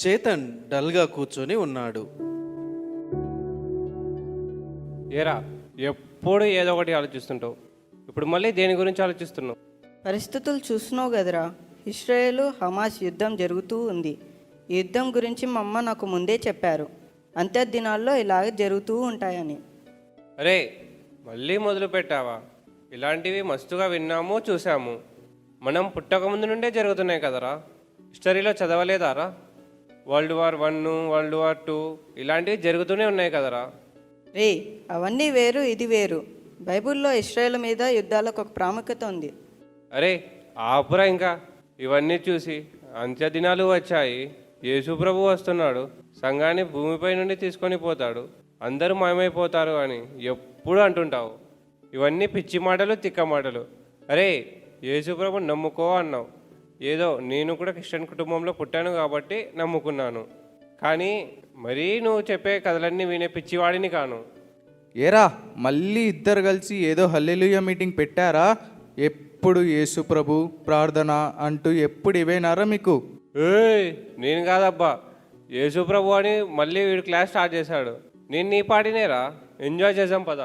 చేతన్ డల్గా కూర్చొని ఉన్నాడు. ఏరా ఎప్పుడు ఏదో ఒకటి ఆలోచిస్తుంటావు, ఇప్పుడు మళ్ళీ దేని గురించి ఆలోచిస్తున్నావు? పరిస్థితులు చూస్తున్నావు కదరా, ఇస్రాయేలు హమాస్ యుద్ధం జరుగుతూ ఉంది. ఈ యుద్ధం గురించి మా అమ్మ నాకు ముందే చెప్పారు. అంత్య దినాల్లో ఇలాగ జరుగుతూ ఉంటాయని. అరే మళ్ళీ మొదలు పెట్టావా? ఇలాంటివి మస్తుగా విన్నాము, చూసాము. మనం పుట్టకముందు నుండే జరుగుతున్నాయి కదరా. హిస్టరీలో చదవలేదారా? World War I, World War II ఇలాంటివి జరుగుతూనే ఉన్నాయి కదరా. రే, అవన్నీ వేరు, ఇది వేరు. బైబిల్లో ఇస్రాయేల్ మీద యుద్ధాలకు ఒక ప్రాముఖ్యత ఉంది. అరే ఆపురా ఇంకా. ఇవన్నీ చూసి అంత్య దినాలు వచ్చాయి, యేసు ప్రభు వస్తున్నాడు, సంఘాన్ని భూమిపై నుండి తీసుకొని పోతాడు, అందరూ మాయమైపోతారు అని ఎప్పుడు అంటుంటావు. ఇవన్నీ పిచ్చి మాటలు, తిక్క మాటలు. అరే యేసు ప్రభు నమ్ముకో అన్నావు. ఏదో నేను కూడా క్రిస్టియన్ కుటుంబంలో పుట్టాను కాబట్టి నమ్ముకున్నాను, కానీ మరీ నువ్వు చెప్పే కథలన్నీ వినే పిచ్చివాడిని కాను. ఏరా మళ్ళీ ఇద్దరు కలిసి ఏదో హల్లెలూయా మీటింగ్ పెట్టారా? ఎప్పుడు యేసు ప్రభు ప్రార్థన అంటూ ఎప్పుడు ఇవేనారా మీకు? ఏయ్ నేను కాదబ్బా, యేసు ప్రభు అని మళ్ళీ వీడు క్లాస్ స్టార్ట్ చేశాడు. నేను నీ పాటినేరా, ఎంజాయ్ చేసాం పద.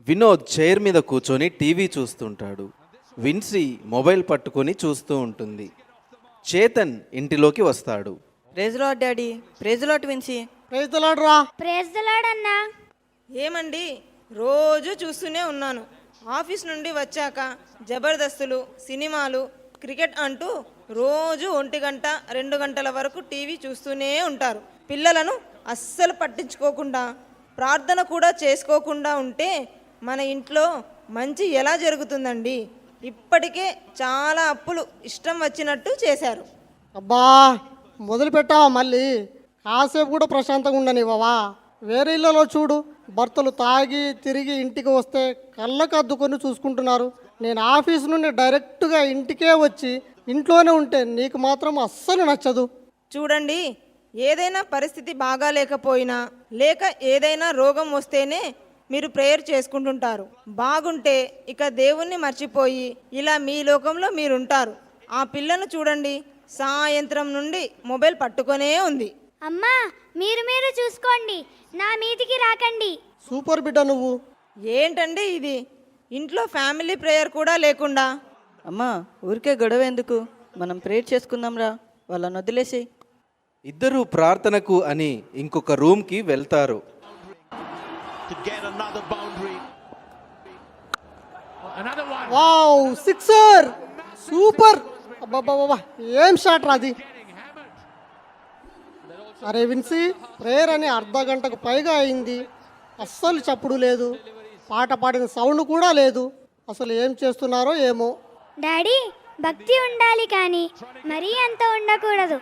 వినోద్ చైర్ మీద కూర్చొని టీవీ చూస్తుంటాడు. విన్సీ మొబైల్ పట్టుకొని చూస్తూ ఉంటుంది. చేతన్ ఇంటిలోకి వస్తాడు. Praise Lord daddy. Praise Lord Vincy. Praise the Lord రా. ప్రైజ్ ది లార్డ్ అన్నా. ఏమండి, రోజు చూస్తూనే ఉన్నాను. ఆఫీస్ నుండి వచ్చాక జబర్దస్తులు, సినిమాలు, క్రికెట్ అంటూ రోజు 1 గంట 2 గంటల వరకు టీవీ చూస్తూనే ఉంటారు. పిల్లలను అస్సలు పట్టించుకోకుండా, ప్రార్థన కూడా చేసుకోకుండా ఉంటే మన ఇంట్లో మంచి ఎలా జరుగుతుందండి? ఇప్పటికే చాలా అప్పులు ఇష్టం వచ్చినట్టు చేశారు. అబ్బా మొదలు పెట్టావా మళ్ళీ? కాసేపు కూడా ప్రశాంతంగా ఉండనివ్వవా? వేరే ఇళ్ళలో చూడు, భర్తలు తాగి తిరిగి ఇంటికి వస్తే కళ్ళకు అద్దుకొని చూసుకుంటున్నారు. నేను ఆఫీస్ నుండి డైరెక్ట్గా ఇంటికే వచ్చి ఇంట్లోనే ఉంటే నీకు మాత్రం అస్సలు నచ్చదు. చూడండి, ఏదైనా పరిస్థితి బాగాలేకపోయినా, లేక ఏదైనా రోగం వస్తేనే మీరు ప్రేయర్ చేసుకుంటుంటారు. బాగుంటే ఇక దేవుణ్ణి మర్చిపోయి ఇలా మీ లోకంలో మీరుంటారు. ఆ పిల్లను చూడండి, సాయంత్రం నుండి మొబైల్ పట్టుకొనే ఉంది. అమ్మా మీరు చూసుకోండి, నా మీదికి రాకండి. సూపర్ బిడ్డ నువ్వు. ఏంటండి ఇది? ఇంట్లో ఫ్యామిలీ ప్రేయర్ కూడా లేకుండా. అమ్మా, ఊరికే గొడవ ఎందుకు? మనం ప్రేయర్ చేసుకుందాంరా, వాళ్ళని వదిలేసి. ఇద్దరూ ప్రార్థనకు అని ఇంకొక రూమ్కి వెళ్తారు. Wow, sixer! సూపర్! అబ్బాబ్బాబ్బా, ఏం షాట్ రాది. అరే విన్సీ, ప్రేయర్ అని అర్ధ గంటకు పైగా అయింది, అస్సలు చప్పుడు లేదు, పాట పాడిన సౌండ్ కూడా లేదు. అసలు ఏం చేస్తున్నారో ఏమో. డాడీ, భక్తి ఉండాలి కానీ మరీ అంత ఉండకూడదు.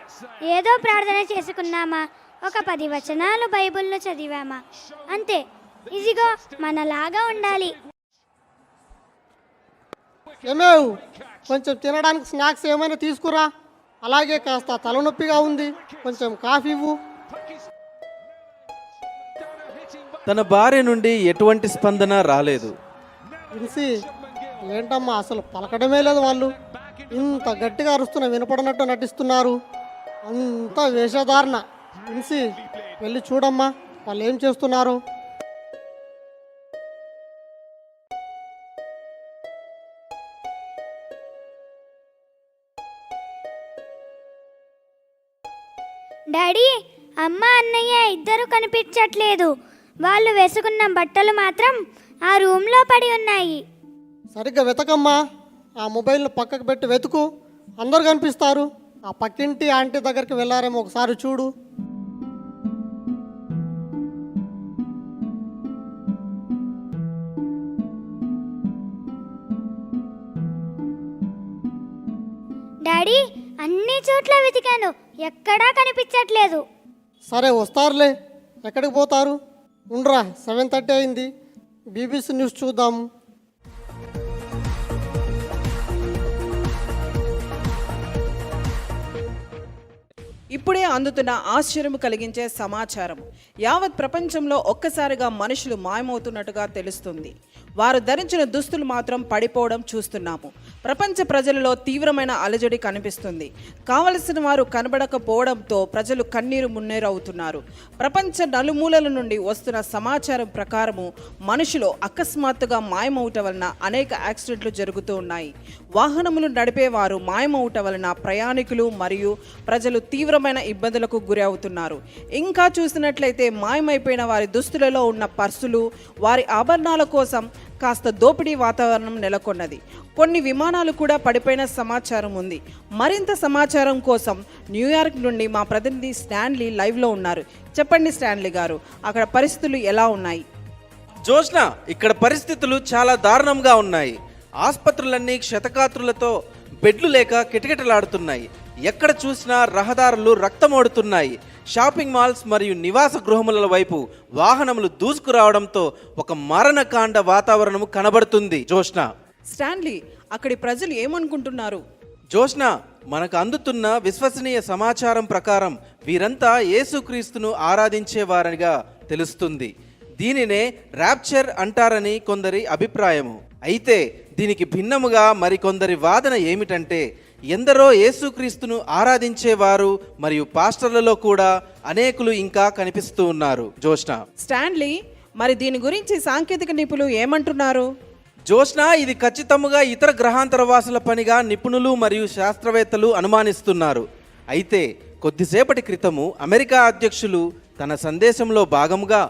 ఏదో ప్రార్థన చేసుకున్నామా, ఒక 10 వచనాలు బైబిల్లో చదివామా, అంతే. ఇదిగో మనలాగా ఉండాలి. ఏమేవ్, కొంచెం తినడానికి స్నాక్స్ ఏమైనా తీసుకురా. అలాగే కాస్త తలనొప్పిగా ఉంది, కొంచెం కాఫీ ఇవ్వు. తన భార్య నుండి ఎటువంటి స్పందన రాలేదు. విన్సీ, ఏంటమ్మా అసలు పలకడమే లేదు వాళ్ళు. ఇంత గట్టిగా అరుస్తున్న వినపడినట్టు నటిస్తున్నారు. అంతా వేషధారణ. విన్సీ, వెళ్ళి చూడమ్మా వాళ్ళు ఏం చేస్తున్నారు. డాడీ, అమ్మ అన్నయ్య ఇద్దరు కనిపించట్లేదు. వాళ్ళు వేసుకున్న బట్టలు మాత్రం ఆ రూమ్లో పడి ఉన్నాయి. సరిగ్గా వెతకమ్మా. ఆ మొబైల్ని పక్కకు పెట్టి వెతుకు, అందరు కనిపిస్తారు. ఆ పక్కింటి ఆంటీ దగ్గరికి వెళ్ళారేమో ఒకసారి చూడు. డాడీ, అన్ని చోట్ల వెతికాను, ఎక్కడా కనిపించట్లేదు. సరే వస్తారులే, ఎక్కడికి పోతారు? ఉండ్రా, 7:30 అయింది, బీబీసీ న్యూస్ చూద్దాము. ఇప్పుడే అందుతున్న ఆశ్చర్యం కలిగించే సమాచారం. యావత్ ప్రపంచంలో ఒక్కసారిగా మనుషులు మాయమవుతున్నట్టుగా తెలుస్తుంది. వారు ధరించిన దుస్తులు మాత్రం పడిపోవడం చూస్తున్నాము. ప్రపంచ ప్రజలలో తీవ్రమైన అలజడి కనిపిస్తుంది. కావలసిన వారు కనబడకపోవడంతో ప్రజలు కన్నీరు మున్నీరవుతున్నారు. ప్రపంచ నలుమూలల నుండి వస్తున్న సమాచారం ప్రకారము మనుషులు అకస్మాత్తుగా మాయమవుట వలన అనేక యాక్సిడెంట్లు జరుగుతూ ఉన్నాయి. వాహనములు నడిపేవారు మాయమవుట వలన ప్రయాణికులు మరియు ప్రజలు తీవ్రమైన ఇబ్బందులకు గురి అవుతున్నారు. ఇంకా చూసినట్లయితే మాయమైపోయిన వారి దుస్తులలో ఉన్న పర్సులు, వారి ఆభరణాల కోసం కాస్త దోపిడీ వాతావరణం నెలకొన్నది. కొన్ని విమానాలు కూడా పడిపోయిన సమాచారం ఉంది. మరింత సమాచారం కోసం న్యూయార్క్ నుండి మా ప్రతినిధి స్టాన్లీ లైవ్లో ఉన్నారు. చెప్పండి స్టాన్లీ గారు, అక్కడ పరిస్థితులు ఎలా ఉన్నాయి? జోష్న, ఇక్కడ పరిస్థితులు చాలా దారుణంగా ఉన్నాయి. ఆసుపత్రులన్నీ క్షతగాత్రులతో, బెడ్లు లేక కిటకిటలాడుతున్నాయి. ఎక్కడ చూసినా రహదారులు రక్తమోడుతున్నాయి. షాపింగ్ మాల్స్ మరియు నివాస గృహముల వైపు వాహనములు దూసుకురావడంతో ఒక మరణకాండ వాతావరణం కనబడుతుంది. జోష్న, స్టాన్లీ, అక్కడి ప్రజలు ఏమనుకుంటున్నారు? జోష్న, మనకు అందుతున్న విశ్వసనీయ సమాచారం ప్రకారం వీరంతా యేసుక్రీస్తును ఆరాధించేవారనిగా తెలుస్తుంది. దీనినే ర్యాప్చర్ అంటారని కొందరి అభిప్రాయము. అయితే దీనికి భిన్నముగా మరికొందరి వాదన ఏమిటంటే, ఎందరో యేసుక్రీస్తును ఆరాధించేవారు మరియు పాస్టర్లలో కూడా అనేకులు ఇంకా కనిపిస్తూ ఉన్నారు. జోష్న, స్టాన్లీ, మరి దీని గురించి సాంకేతిక నిపుణులు ఏమంటున్నారు? జోష్న, ఇది ఖచ్చితంగా ఇతర గ్రహాంతర వాసుల పనిగా నిపుణులు మరియు శాస్త్రవేత్తలు అనుమానిస్తున్నారు. అయితే కొద్దిసేపటి క్రితము అమెరికా అధ్యక్షులు తన సందేశంలో భాగంగా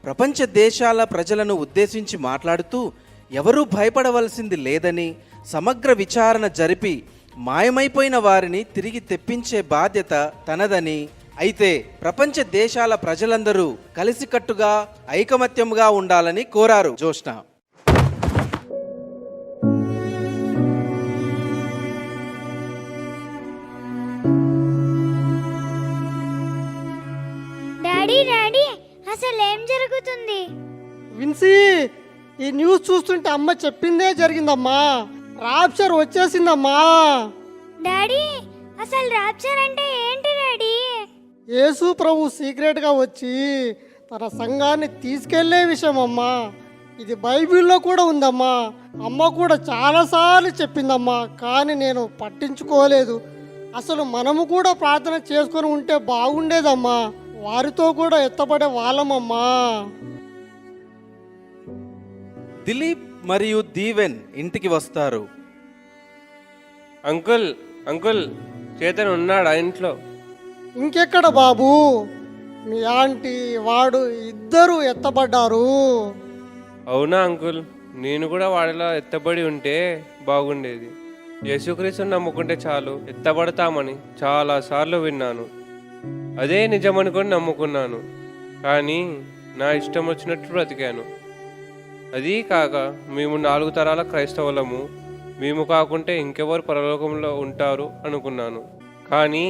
ప్రపంచ దేశాల ప్రజలను ఉద్దేశించి మాట్లాడుతూ ఎవరూ భయపడవలసింది లేదని, సమగ్ర విచారణ జరిపి మాయమైపోయిన వారిని తిరిగి తెప్పించే బాధ్యత తనదని, అయితే ప్రపంచ దేశాల ప్రజలందరూ కలిసికట్టుగా ఐకమత్యంగా ఉండాలని కోరారు. జోష్న, డాడీ డాడీ అసలు ఏం జరుగుతుంది? విన్సీ, ఈ న్యూస్ చూస్తుంటే అమ్మ చెప్పిందే జరిగిందమ్మా. రాప్చర్ వచ్చేసిందమ్మా. డాడీ అసలు రాప్చర్ అంటే ఏంటి డాడీ? యేసు ప్రభు సీక్రెట్గా వచ్చి తన సంఘాన్ని తీసుకెళ్లే విషయం అమ్మా. ఇది బైబిల్లో కూడా ఉందమ్మా. అమ్మ కూడా చాలాసార్లు చెప్పిందమ్మా, కానీ నేను పట్టించుకోలేదు. అసలు మనము కూడా ప్రార్థన చేసుకొని ఉంటే బాగుండేదమ్మా. వారితో కూడా ఎత్తపడే వాళ్ళమమ్మా. దిలీప్ మరియు దీవెన్ ఇంటికి వస్తారు. అంకుల్ అంకుల్, చేతన్ ఉన్నాడా ఇంట్లో? ఇంకెక్కడ బాబు, మీ ఆంటీ వాడు ఇద్దరు ఎత్తబడ్డారు. అవునా అంకుల్, నేను కూడా వాడిలా ఎత్తబడి ఉంటే బాగుండేది. యేసుక్రీస్తుని నమ్ముకుంటే చాలు ఎత్తబడతామని చాలాసార్లు విన్నాను. అదే నిజమనుకొని నమ్ముకున్నాను, కానీ నా ఇష్టం వచ్చినట్టు బ్రతికాను. అదీ కాక మేము 4 తరాల క్రైస్తవులము, మేము కాకుంటే ఇంకెవరు పరలోకంలో ఉంటారు అనుకున్నాను. కానీ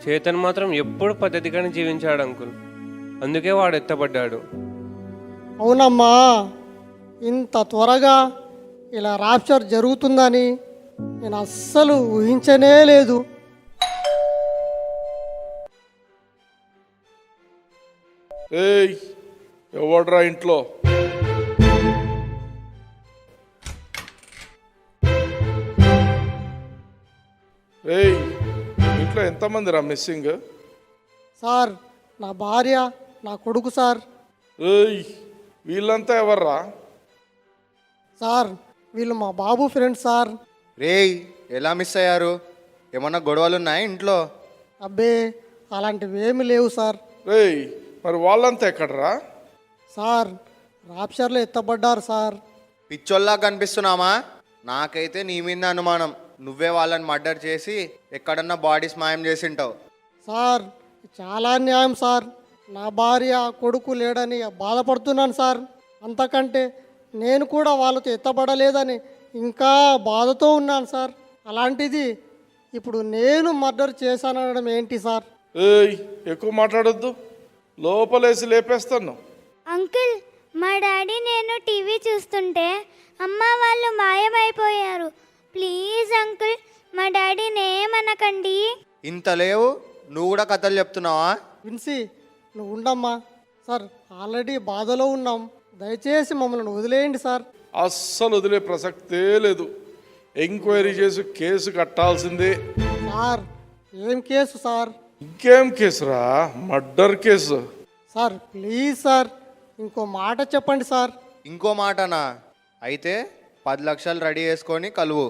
చేతన్ మాత్రం ఎప్పుడు పద్ధతిగానే జీవించాడు అంకుల్, అందుకే వాడు ఎత్తబడ్డాడు. అవునమ్మా, ఇంత త్వరగా ఇలా రాప్చర్ జరుగుతుందని నేను అస్సలు ఊహించనే లేదు. ఏయ్, ఎవడ్రా ఇంట్లో? ఏయ్, ఇంట్లో ఎంతమంది రా మిస్సింగ్? సార్, నా భార్య, నా కొడుకు సార్. ఏయ్, వీళ్ళంతా ఎవర్రా? సార్, వీళ్ళు మా బాబు ఫ్రెండ్స్ సార్. రేయ్, ఎలా మిస్ అయ్యారు? ఏమన్నా గొడవలు ఉన్నాయా ఇంట్లో? అబ్బే, అలాంటివి ఏమి లేవు సార్. రేయ్, మరి వాళ్ళంతా ఎక్కడరా? సార్, రాప్చర్లో ఎత్తబడ్డారు సార్. పిచ్చోల్లా కనిపిస్తున్నామా? నాకైతే నీ మీద అనుమానం. నువ్వే వాళ్ళని మర్డర్ చేసి ఎక్కడన్నా బాడీస్ మాయం చేసింటావు. సార్, చాలా అన్యాయం సార్. నా భార్య కొడుకు లేడని బాధపడుతున్నాను సార్. అంతకంటే నేను కూడా వాళ్ళతో ఎత్తబడలేదని ఇంకా బాధతో ఉన్నాను సార్. అలాంటిది ఇప్పుడు నేను మర్డర్ చేశానడం ఏంటి సార్? ఏయ్, ఎక్కువ మాట్లాడొద్దు, లోపలేసి లేపేస్తాను. అంకుల్, మా డాడీ నేను టీవీ చూస్తుంటే అమ్మ వాళ్ళు మాయమైపోయారు. ప్లీజ్ అంకుల్, మా డాడీని ఏమనకండి. ఇంత లేవు, నువ్వు కూడా కథలు చెప్తున్నావా? విన్సీ నువ్వు ఉండమ్మా. సార్ ఆల్రెడీ బాధలో ఉన్నాం, దయచేసి మమ్మల్ని వదిలేయండి సార్. అస్సలు వదిలే ప్రసక్తే లేదు. ఎంక్వైరీ చేసి కేసు కట్టాల్సిందే. సార్ ఏం కేసు సార్? ఇంకేం కేసురా? Murder case. Sir please sir ఇంకో మాట చెప్పండి సార్. ఇంకో మాటనా? అయితే 10 లక్షలు రెడీ చేసుకొని కలువు.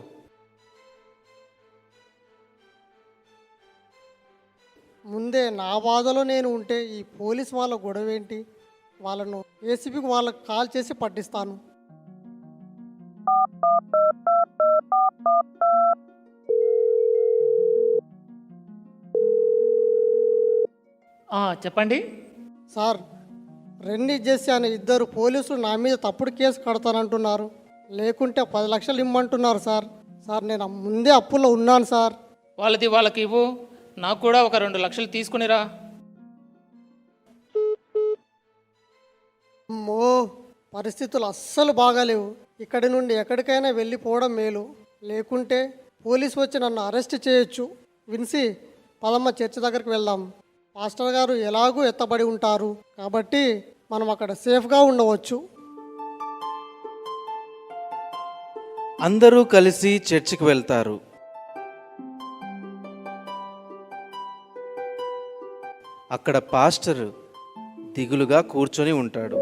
ముందే నా బాధలో నేను ఉంటే ఈ పోలీస్ వాళ్ళ గొడవ ఏంటి? వాళ్ళను ఏసీబీకి వాళ్ళకి కాల్ చేసి పట్టిస్తాను. చెప్పండి. సార్ రెన్నీ జెస్సీ అనే 2 పోలీసులు నా మీద తప్పుడు కేసు కడతానంటున్నారు, లేకుంటే 10 లక్షలు ఇమ్మంటున్నారు సార్. సార్ నేను ముందే అప్పుల్లో ఉన్నాను సార్. వాళ్ళకి ఇవ్వు, నాకు కూడా ఒక 2 లక్షలు తీసుకునిరా. అమ్మో పరిస్థితులు అస్సలు బాగాలేవు. ఇక్కడి నుండి ఎక్కడికైనా వెళ్ళిపోవడం మేలు, లేకుంటే పోలీసు వచ్చి నన్ను అరెస్ట్ చేయొచ్చు. విన్సీ పదమ్మ చర్చి దగ్గరికి వెళ్దాం. పాస్టర్ గారు ఎలాగూ ఎత్తబడి ఉంటారు కాబట్టి మనం అక్కడ సేఫ్గా ఉండవచ్చు. అందరూ కలిసి చర్చికి వెళ్తారు. అక్కడ పాస్టర్ దిగులుగా కూర్చొని ఉంటాడు.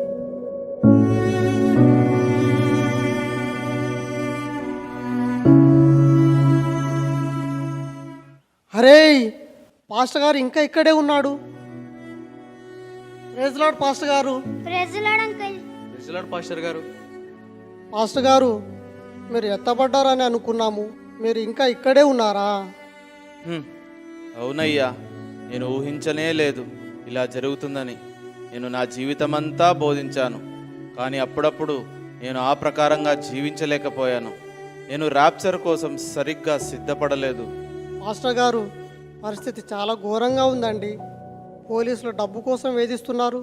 అరే పాస్టర్ గారు ఇంకా ఇక్కడే ఉన్నాడు. ప్రైజ్ లార్డ్ పాస్టర్ గారు. Praise Lord uncle. పాస్టర్ గారు. పాస్టర్ గారు మీరు ఎత్తబడ్డారని అనుకున్నాము, మీరు ఇంకా ఇక్కడే ఉన్నారా? అవునయ్యా, నేను ఊహించనే లేదు ఇలా జరుగుతుందని. నేను నా జీవితమంతా బోధించాను, కానీ అప్పుడప్పుడు నేను ఆ ప్రకారంగా జీవించలేకపోయాను. నేను ర్యాప్చర్ కోసం సరిగ్గా సిద్ధపడలేదు. మాస్టర్ గారు పరిస్థితి చాలా ఘోరంగా ఉందండి. పోలీసులు డబ్బు కోసం వేధిస్తున్నారు.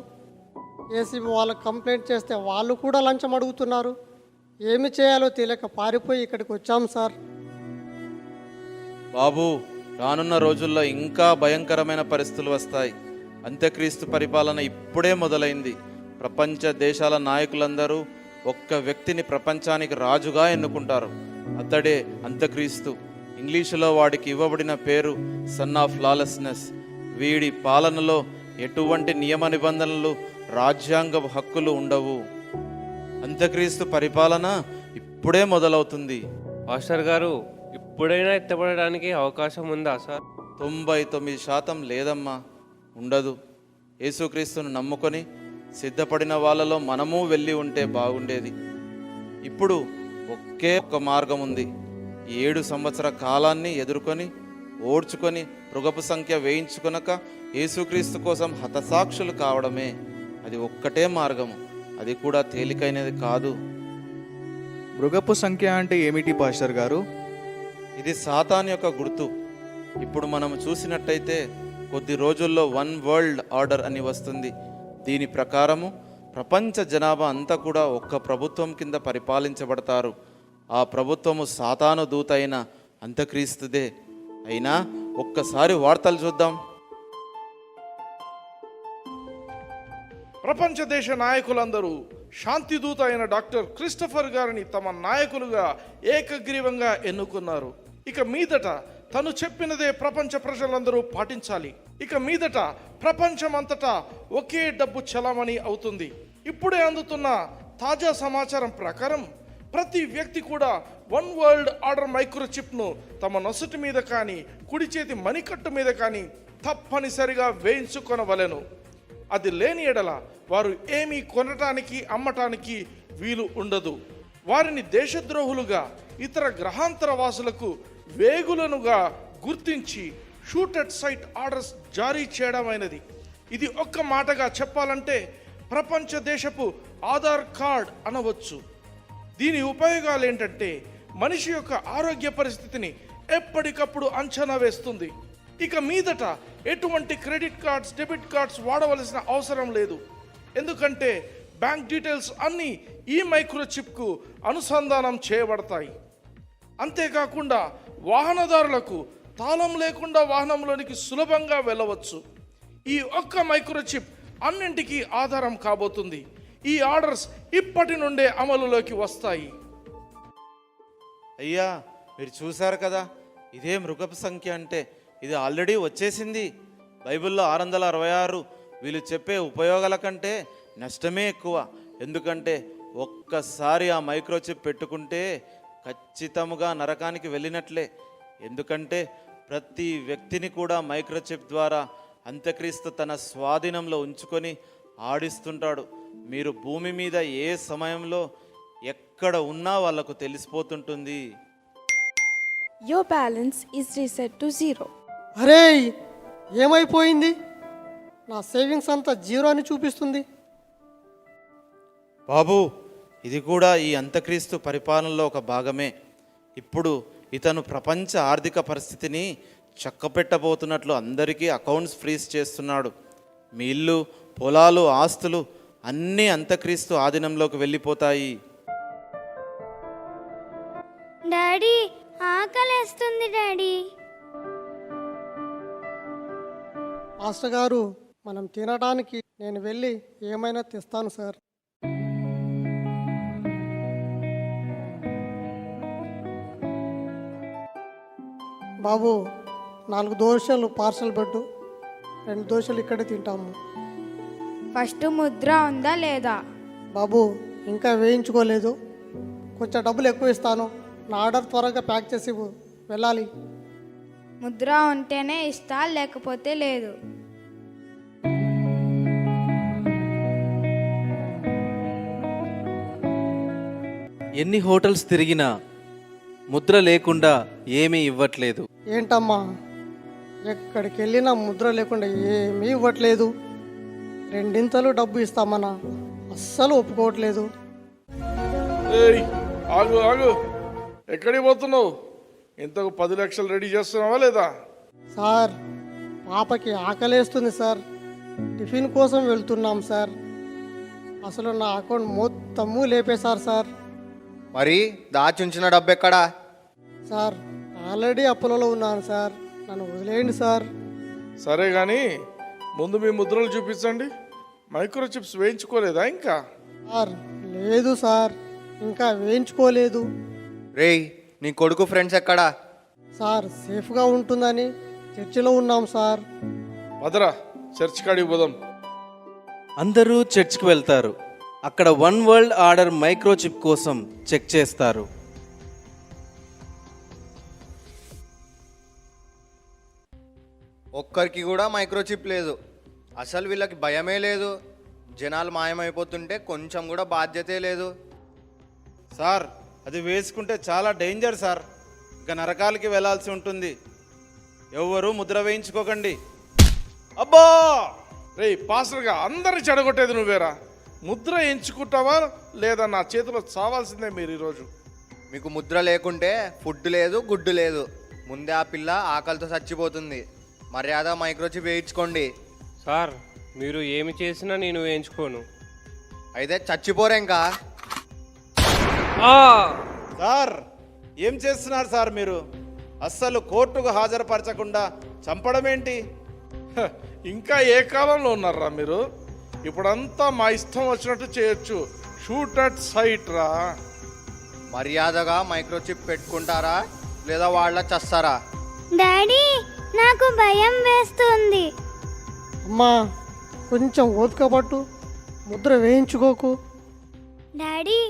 ఏసీబీ వాళ్ళకి కంప్లైంట్ చేస్తే వాళ్ళు కూడా లంచం అడుగుతున్నారు. ఏమి చేయాలో తెలియక పారిపోయి ఇక్కడికి వచ్చాం సార్. బాబు, రానున్న రోజుల్లో ఇంకా భయంకరమైన పరిస్థితులు వస్తాయి. అంత్యక్రీస్తు పరిపాలన ఇప్పుడే మొదలైంది. ప్రపంచ దేశాల నాయకులందరూ ఒక్క వ్యక్తిని ప్రపంచానికి రాజుగా ఎన్నుకుంటారు. అతడే అంత్యక్రీస్తు. ఇంగ్లీషులో వాడికి ఇవ్వబడిన పేరు సన్ ఆఫ్ లాలెస్నెస్. వీడి పాలనలో ఎటువంటి నియమ నిబంధనలు, రాజ్యాంగ హక్కులు ఉండవు. అంత్యక్రీస్తు పరిపాలన ఇప్పుడే మొదలవుతుంది. పాస్టర్ గారు, ఇప్పుడైనా ఎత్తబడడానికి అవకాశం ఉందా సార్? 99% లేదమ్మా, ఉండదు. యేసుక్రీస్తును నమ్ముకొని సిద్ధపడిన వాళ్ళలో మనము వెళ్ళి ఉంటే బాగుండేది. ఇప్పుడు ఒకే ఒక్క మార్గం ఉంది. 7 సంవత్సర కాలాన్ని ఎదుర్కొని ఓడ్చుకొని మృగపు సంఖ్య వేయించుకొనక యేసుక్రీస్తు కోసం హతసాక్షులు కావడమే. అది ఒక్కటే మార్గము, అది కూడా తేలికైనది కాదు. మృగపు సంఖ్య అంటే ఏమిటి పాస్టర్ గారు? ఇది సాతాన్ యొక్క గుర్తు. ఇప్పుడు మనం చూసినట్టయితే కొద్ది రోజుల్లో 1 వరల్డ్ ఆర్డర్ అని వస్తుంది. దీని ప్రకారము ప్రపంచ జనాభా అంతా కూడా ఒక్క ప్రభుత్వం కింద పరిపాలించబడతారు. ఆ ప్రభుత్వము సాతాను దూత అయిన అంత్యక్రీస్తుదే. అయినా ఒక్కసారి వార్తలు చూద్దాం. ప్రపంచ దేశ నాయకులందరూ శాంతిదూత అయిన డాక్టర్ క్రిస్టఫర్ గారిని తమ నాయకులుగా ఏకగ్రీవంగా ఎన్నుకున్నారు. ఇక మీదట తను చెప్పినదే ప్రపంచ ప్రజలందరూ పాటించాలి. ఇక మీదట ప్రపంచమంతటా ఒకే డబ్బు చలామణి అవుతుంది. ఇప్పుడే అందుతున్న తాజా సమాచారం ప్రకారం ప్రతి వ్యక్తి కూడా 1 వరల్డ్ ఆర్డర్ మైక్రోచిప్ను తమ నొసటి మీద కానీ కుడి చేతి మణికట్టు మీద కానీ తప్పనిసరిగా వేయించుకొనవలెను. అది లేని ఎడల వారు ఏమీ కొనటానికి అమ్మటానికి వీలు ఉండదు. వారిని దేశద్రోహులుగా, ఇతర గ్రహాంతర వాసులకు వేగులనుగా గుర్తించి షూట్ అట్ సైట్ ఆర్డర్స్ జారీ చేయడమైనది. ఇది ఒక్క మాటగా చెప్పాలంటే ప్రపంచ దేశపు ఆధార్ కార్డ్ అనవచ్చు. దీని ఉపయోగాలు ఏంటంటే మనిషి యొక్క ఆరోగ్య పరిస్థితిని ఎప్పటికప్పుడు అంచనా వేస్తుంది. ఇక మీదట ఎటువంటి క్రెడిట్ కార్డ్స్, డెబిట్ కార్డ్స్ వాడవలసిన అవసరం లేదు. ఎందుకంటే బ్యాంక్ డీటెయిల్స్ అన్నీ ఈ మైక్రోచిప్కు అనుసంధానం చేయబడతాయి. అంతేకాకుండా వాహనదారులకు తాళం లేకుండా వాహనంలోనికి సులభంగా వెళ్ళవచ్చు. ఈ ఒక్క మైక్రోచిప్ అన్నింటికీ ఆధారం కాబోతుంది. ఈ ఆర్డర్స్ ఇప్పటి నుండే అమలులోకి వస్తాయి. అయ్యా, మీరు చూశారు కదా, ఇదే మృగపు సంఖ్య అంటే ఇది ఆల్రెడీ వచ్చేసింది. బైబిల్లో 666. వీళ్ళు చెప్పే ఉపయోగాల కంటే నష్టమే ఎక్కువ. ఎందుకంటే ఒక్కసారి ఆ మైక్రోచిప్ పెట్టుకుంటే ఖచ్చితంగా నరకానికి వెళ్ళినట్లే. ఎందుకంటే ప్రతి వ్యక్తిని కూడా మైక్రోచిప్ ద్వారా అంత్యక్రీస్తు తన స్వాధీనంలో ఉంచుకొని ఆడిస్తుంటాడు. మీరు భూమి మీద ఏ సమయంలో ఎక్కడ ఉన్నా వాళ్ళకు తెలిసిపోతుంటుంది. Your balance is reset to 0. అరే, ఏమైపోయింది? నా సేవింగ్స్ అంతా జీరో అని చూపిస్తుంది. బాబు, ఇది కూడా ఈ అంత్యక్రీస్తు పరిపాలనలో ఒక భాగమే. ఇప్పుడు ఇతను ప్రపంచ ఆర్థిక పరిస్థితిని చక్కపెట్టబోతున్నట్లు అందరికీ అకౌంట్స్ ఫ్రీజ్ చేస్తున్నాడు. మీ ఇల్లు, పొలాలు, ఆస్తులు అన్నీ అంత్యక్రీస్తు ఆధీనంలోకి వెళ్ళిపోతాయి. డాడీ, ఆకలేస్తుంది డాడీ. మాస్టర్ గారు, మనం తినడానికి నేను వెళ్ళి ఏమైనా తెస్తాను సార్. బాబు, 4 దోశలు పార్సల్ పెట్టు. 2 దోశలు ఇక్కడే తింటాము. ఫస్ట్ ముద్ర ఉందా లేదా? బాబు, ఇంకా వేయించుకోలేదు. కొంచెం డబ్బులు ఎక్కువ ఇస్తాను. నా ఆర్డర్ త్వరగా ప్యాక్ చేసి ఇవ్వు. వెళ్ళాలి. ముద్ర ఉంటేనే ఇస్తా, లేకపోతే లేదు. ఎన్ని హోటల్స్ తిరిగినా ముద్ర లేకుండా ఏమీ ఇవ్వట్లేదు. ఏంటమ్మా, ఎక్కడికి వెళ్ళినా ముద్ర లేకుండా ఏమీ ఇవ్వట్లేదు. 2 డబ్బు ఇస్తామన్నా అస్సలు ఒప్పుకోవట్లేదు. ఏయ్, ఆగు ఆగు, ఎక్కడికి పోతున్నావు? ఇంతకు 10 లక్షలు రెడీ చేస్తున్నావా లేదా? సార్, పాపకి ఆకలేస్తుంది సార్. టిఫిన్ కోసం వెళ్తున్నాం సార్. అసలు నా అకౌంట్ మొత్తము లేపేశారు సార్. మరి దాచుంచిన డబ్బు ఎక్కడా? సార్, ఆల్రెడీ అప్పులలో ఉన్నాను సార్. నన్ను వదిలేయండి సార్. సరే కానీ ముందు మీ ముద్రలు చూపించండి. మైక్రోచిప్స్ వేయించుకోలేదా ఇంకా? సార్, లేదు సార్, ఇంకా వేయించుకోలేదు. రేయ్, నీ కొడుకు ఫ్రెండ్స్ ఎక్కడా? సార్, సేఫ్గా ఉంటుందని చర్చిలో ఉన్నాం సార్. వదరా, చర్చ్ కాడికి పోదాం. అందరూ చర్చ్కి వెళ్తారు. అక్కడ వన్ వరల్డ్ ఆర్డర్ మైక్రోచిప్ కోసం చెక్ చేస్తారు. ఒక్కరికి కూడా మైక్రోచిప్ లేదు. అసలు వీళ్ళకి భయమే లేదు. జనాలు మాయమైపోతుంటే కొంచెం కూడా బాధ్యతే లేదు. సార్, అది వేసుకుంటే చాలా డేంజర్ సార్. ఇంకా నరకాలకి వెళ్ళాల్సి ఉంటుంది. ఎవరు ముద్ర వేయించుకోకండి. అబ్బా, రే పాస్టర్గా అందరిని చెడగొట్టేది నువ్వేరా? ముద్ర ఎంచుకుంటావా లేదా నా చేతిలో చావాల్సిందే మీరు ఈరోజు. మీకు ముద్ర లేకుంటే ఫుడ్ లేదు, గుడ్డు లేదు. ముందే ఆ పిల్ల ఆకలితో చచ్చిపోతుంది. మర్యాద మైక్రోచిప్ వేయించుకోండి. సార్, మీరు ఏమి చేసినా నేను వేయించుకోను. అయితే చచ్చిపోరే ఇంకా. సార్, ఏం చేస్తున్నారు సార్ మీరు? అస్సలు కోర్టుకు హాజరుపరచకుండా చంపడం ఏంటి? హ, ఇంకా ఏ కాలంలో ఉన్నారా మీరు? ఇప్పుడంతా మా ఇష్టం వచ్చినట్టు చేయొచ్చు. షూట్ అట్ సైట్ రా. మర్యాదగా మైక్రోచిప్ పెట్టుకుంటారా లేదా వాళ్ళ చస్తారా? డాడీ, నాకు భయం వేస్తుంది. అమ్మా, కొంచెం ఓపిక పట్టు. ముద్ర వేయించుకోకు. డాడీ,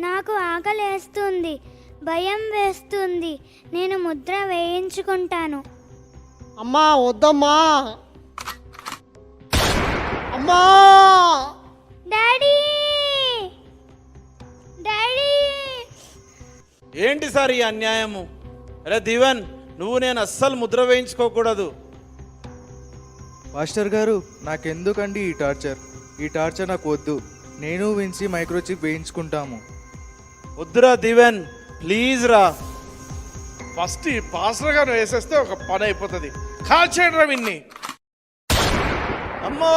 నాకు ఆకలి వేస్తుంది, భయం వేస్తుంది. నేను ముద్ర వేయించుకుంటాను. అమ్మా, వద్దమ్మా. అమ్మా, డాడీ, డాడీ. ఏంటి సార్ ఈ అన్యాయము? అరే దీవెన్, నువ్వు నేను అస్సలు ముద్ర వేయించుకోకూడదు. మాస్టర్ గారు, నాకెందుకండి ఈ టార్చర్? ఈ టార్చర్ నాకు వద్దు. నేను విన్సీ మైక్రోచిప్ వేయించుకుంటాము. వద్దురా దీవెన్, ప్లీజ్ రా. ఫస్ట్ ఈ పాస్టర్ గారు వేసేస్తే ఒక పని అయిపోతుంది. కాల్చేయడం విన్ని. అమ్మా!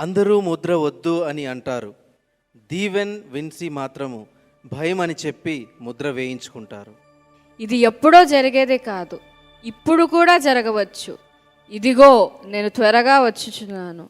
అందరూ ముద్ర వద్దు అని అంటారు. దీవెన్, విన్సీ మాత్రము భయం అని చెప్పి ముద్ర వేయించుకుంటారు. ఇది ఎప్పుడో జరిగేదే కాదు, ఇప్పుడు కూడా జరగవచ్చు. ఇదిగో నేను త్వరగా వచ్చుచున్నాను.